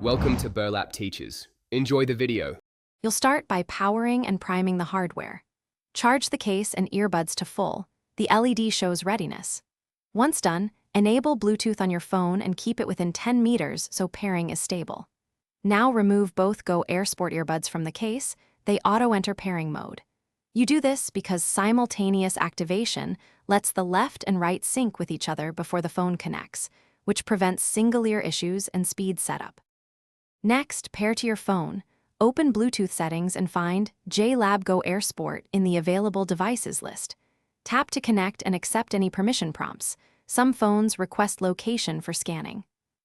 Welcome to Burlap Teachers. Enjoy the video. You'll start by powering and priming the hardware. Charge the case and earbuds to full. The LED shows readiness. Once done, enable Bluetooth on your phone and keep it within 10 meters so pairing is stable. Now remove both Go Air Sport earbuds from the case. They auto-enter pairing mode. You do this because simultaneous activation lets the left and right sync with each other before the phone connects, which prevents single-ear issues and speed setup. Next, pair to your phone. Open Bluetooth settings and find JLab Go Air Sport in the available devices list. Tap to connect and accept any permission prompts. Some phones request location for scanning.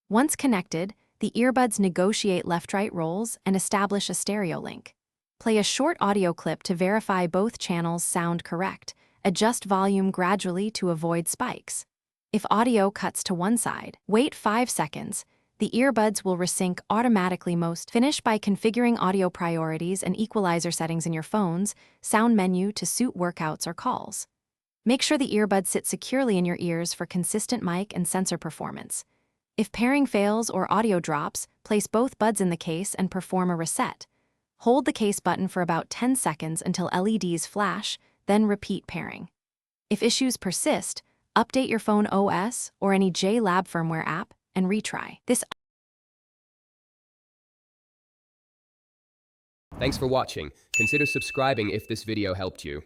Once connected, the earbuds negotiate left-right roles and establish a stereo link. Play a short audio clip to verify both channels sound correct. Adjust volume gradually to avoid spikes. If audio cuts to one side, wait 5 seconds. The earbuds will resync automatically. Finish by configuring audio priorities and equalizer settings in your phone's sound menu to suit workouts or calls. Make sure the earbuds sit securely in your ears for consistent mic and sensor performance. If pairing fails or audio drops, place both buds in the case and perform a reset. Hold the case button for about 10 seconds until LEDs flash, then repeat pairing. If issues persist, update your phone OS or any JLab firmware app and retry. Thanks for watching. Consider subscribing if this video helped you.